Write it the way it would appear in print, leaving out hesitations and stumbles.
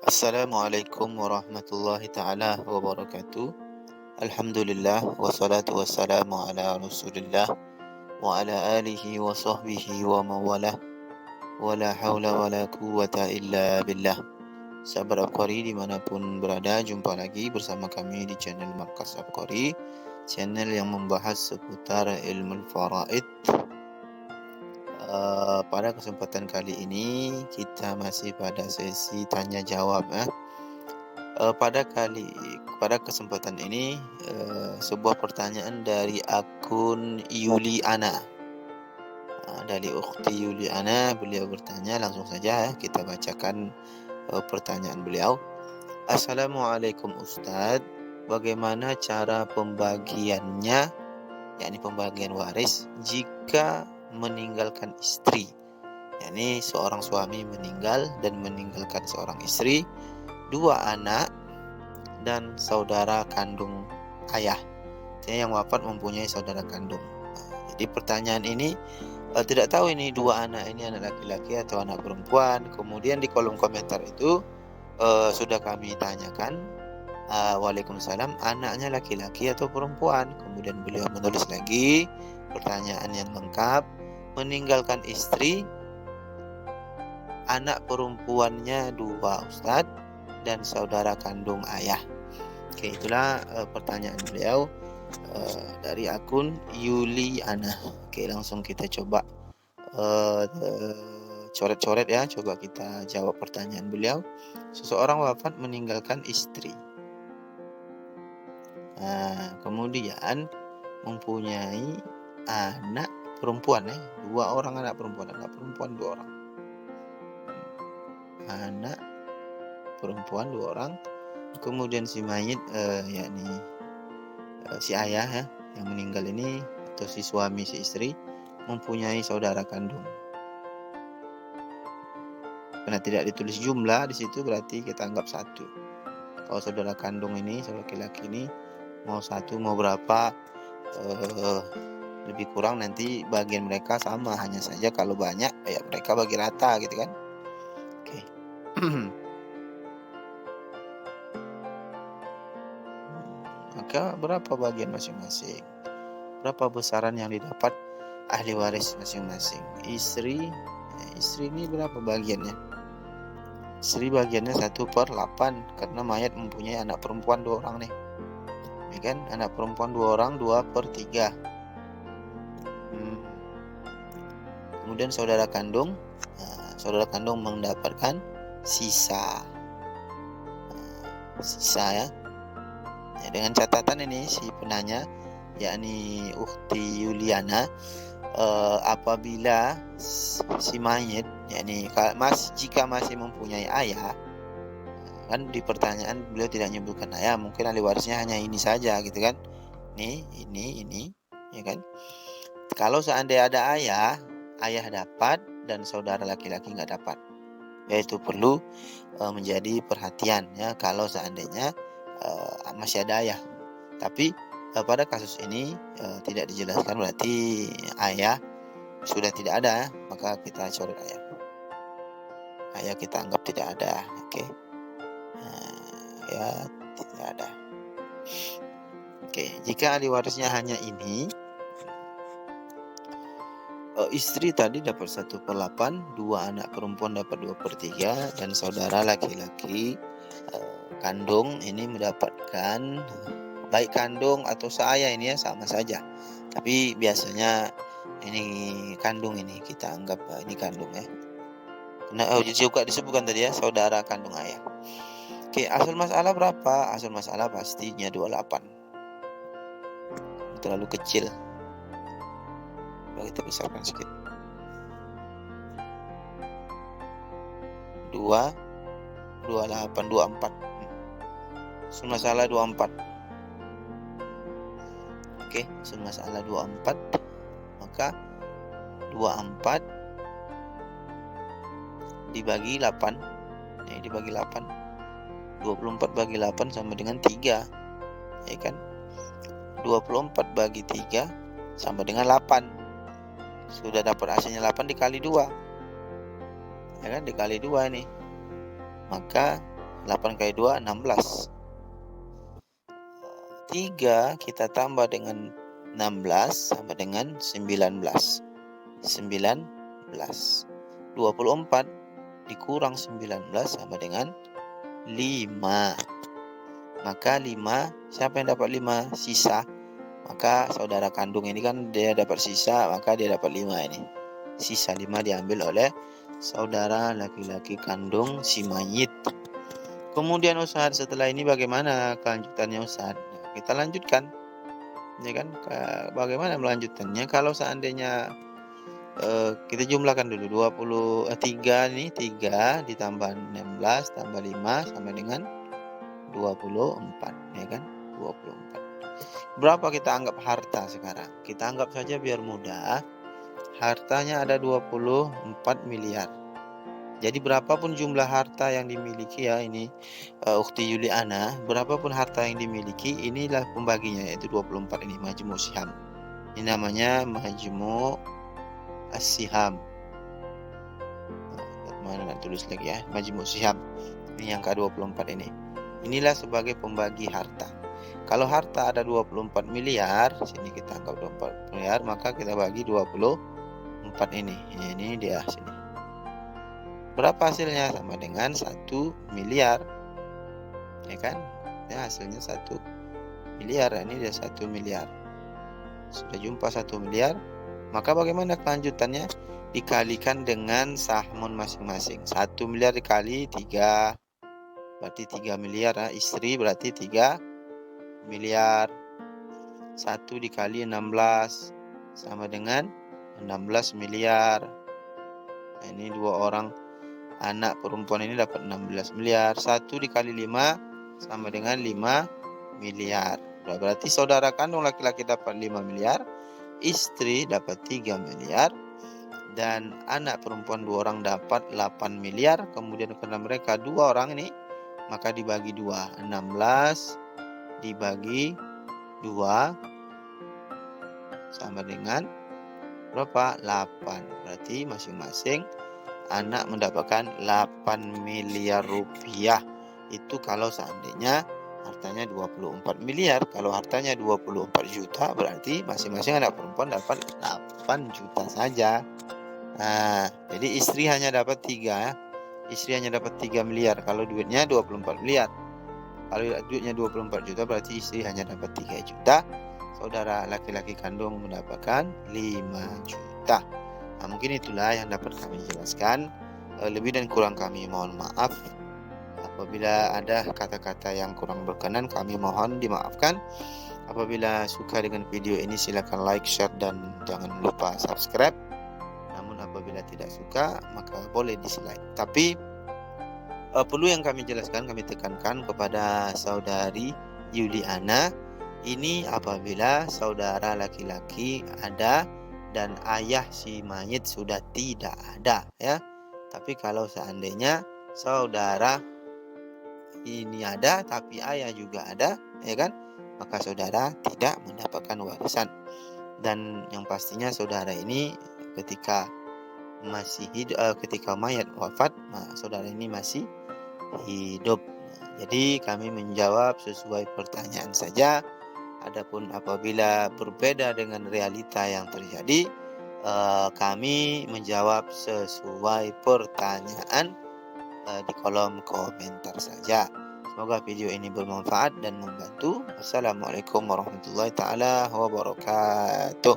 Assalamualaikum warahmatullahi ta'ala wabarakatuh. Alhamdulillah wassalatu wassalamu ala rasulillah wa ala alihi wa sahbihi wa mawalah wa la hawla wa la quwwata illa billah. Sahabat Abqari dimanapun berada, jumpa lagi bersama kami di channel Markas Abqari, channel yang membahas seputar ilmu faraid. Pada kesempatan kali ini kita masih pada sesi tanya jawab. Pada kesempatan ini sebuah pertanyaan dari akun Yuliana, dari ukhti Yuliana. Beliau bertanya, langsung saja kita bacakan pertanyaan beliau. Assalamualaikum Ustadz, bagaimana cara pembagiannya, yakni pembagian waris jika meninggalkan istri? Yakni seorang suami meninggal dan meninggalkan seorang istri, 2 anak dan saudara kandung ayah. Yang wafat mempunyai saudara kandung. Jadi pertanyaan ini tidak tahu ini 2 anak ini anak laki-laki atau anak perempuan. Kemudian di kolom komentar itu sudah kami tanyakan, Waalaikumsalam, anaknya laki-laki atau perempuan? Kemudian beliau menulis lagi pertanyaan yang lengkap, meninggalkan istri, anak perempuannya 2 Ustadz, dan saudara kandung ayah. Oke, itulah pertanyaan beliau dari akun Yuliana. Oke, langsung kita coba coret-coret ya, coba kita jawab pertanyaan beliau. Seseorang wafat meninggalkan istri, kemudian mempunyai anak perempuan, 2 orang anak perempuan 2 orang, anak perempuan 2 orang. Kemudian si mayit yakni si ayah yang meninggal ini, atau si suami si istri, mempunyai saudara kandung. Karena tidak ditulis jumlah di situ, berarti kita anggap 1. Kalau saudara kandung ini, saudara laki-laki ini, mau 1 mau berapa, lebih kurang nanti bagian mereka sama. Hanya saja kalau banyak ya mereka bagi rata gitu kan. Oke. Maka berapa bagian masing-masing? Berapa besaran yang didapat ahli waris masing-masing? Istri ini berapa bagiannya? Istri bagiannya 1/8, karena mayat mempunyai anak perempuan 2 orang nih, ya kan? Anak perempuan 2 orang, 2/3. Kemudian saudara kandung mendapatkan sisa ya. Dengan catatan ini si penanya, yakni ukhti Yuliana, apabila si mayit, yakni jika masih mempunyai ayah, kan di pertanyaan beliau tidak menyebutkan ayah, mungkin ahli warisnya hanya ini saja gitu kan, ini ya kan. Kalau seandainya ada ayah dapat dan saudara laki-laki nggak dapat, yaitu perlu menjadi perhatian ya kalau seandainya masih ada ayah. Tapi pada kasus ini tidak dijelaskan, berarti ayah sudah tidak ada, maka kita coret ayah kita anggap tidak ada. Oke. Ya tidak ada. Oke, jika ahli warisnya hanya ini, istri tadi dapat 1/8, 2 anak perempuan dapat 2/3, dan saudara laki-laki kandung ini mendapatkan, baik kandung atau seayah ini ya sama saja. Tapi biasanya ini kandung, ini kita anggap ini kandung ya. Nah, juga disebutkan tadi ya, saudara kandung ayah. Oke, asal masalah berapa? Asal masalah pastinya 28. Terlalu kecil. Coba kita besarkan sedikit. 28, 24. Asal masalah 24. Oke, asal masalah 24. Maka 24 dibagi 8, dibagi 8, 24 bagi 8 sama dengan 3, ya kan? 24 bagi 3 sama dengan 8. Sudah dapat hasilnya 8 dikali 2, ya kan, dikali 2 nih. Maka 8 kali 2 16. 3 kita tambah dengan 16 sama dengan 19. 19. 24 dikurang 19 sama dengan 5. Maka 5, siapa yang dapat 5? Sisa. Maka saudara kandung ini kan dia dapat sisa, maka dia dapat 5 ini. Sisa 5 diambil oleh saudara laki-laki kandung si mayit. Kemudian Ustaz, setelah ini bagaimana kelanjutannya Ustaz? Kita lanjutkan. Ya kan? Bagaimana melanjutkannya? Kalau seandainya kita jumlahkan dulu 3 nih, 3 ditambah 16 tambah 5 sama dengan 24, ya kan? 24. Berapa kita anggap harta sekarang? Kita anggap saja biar mudah. Hartanya ada 24 miliar. Jadi berapapun jumlah harta yang dimiliki ya ini Ukhti Yuliana, berapapun harta yang dimiliki, inilah pembaginya yaitu 24 ini majmu' siham. Ini namanya majmu' as-siham. Mana nak tulis lagi ya, majmu' siham. Ini yang ke-24 ini. Inilah sebagai pembagi harta. Kalau harta ada 24 miliar, sini kita anggap 24 miliar, maka kita bagi 24 ini. Ini dia sini. Berapa hasilnya? Sama dengan 1 miliar. Ya kan? Ya, hasilnya 1 miliar. Ini dia 1 miliar. Sudah jumpa 1 miliar. Maka bagaimana kelanjutannya? Dikalikan dengan sahmun masing-masing. 1 miliar dikali 3. Berarti 3 miliar. Istri berarti 3 miliar. 1 dikali 16 sama dengan 16 miliar. Nah, ini 2 orang anak perempuan ini dapat 16 miliar. 1 dikali 5 sama dengan 5 miliar. Berarti saudara kandung laki-laki dapat 5 miliar, istri dapat 3 miliar, dan anak perempuan 2 orang dapat 8 miliar. Kemudian karena mereka 2 orang ini, maka dibagi 2. 16 dibagi 2 sama dengan berapa? 8. Berarti masing-masing anak mendapatkan 8 miliar rupiah. Itu kalau seandainya hartanya 24 miliar. Kalau hartanya 24 juta, berarti masing-masing anak perempuan dapat 8 juta saja. Nah, jadi istri hanya dapat 3 ya. Istri hanya dapat 3 miliar kalau duitnya 24 miliar. Kalau duitnya 24 juta berarti istri hanya dapat 3 juta. Saudara laki-laki kandung mendapatkan 5 juta. Nah, mungkin itulah yang dapat kami jelaskan. Lebih dan kurang kami mohon maaf. Apabila ada kata-kata yang kurang berkenan, kami mohon dimaafkan. Apabila suka dengan video ini, silakan like, share, dan jangan lupa subscribe. Namun apabila tidak suka, maka boleh dislike. Tapi perlu yang kami jelaskan, kami tekankan kepada saudari Yuliana, ini apabila saudara laki-laki ada dan ayah si mayit sudah tidak ada ya. Tapi kalau seandainya saudara ini ada tapi ayah juga ada, ya kan? Maka saudara tidak mendapatkan warisan. Dan yang pastinya saudara ini ketika masih hidup, ketika mayat wafat, saudara ini masih hidup. Jadi kami menjawab sesuai pertanyaan saja. Adapun apabila berbeda dengan realita yang terjadi, kami menjawab sesuai pertanyaan di kolom komentar saja. Semoga video ini bermanfaat dan membantu. Wassalamualaikum warahmatullahi taala wabarakatuh.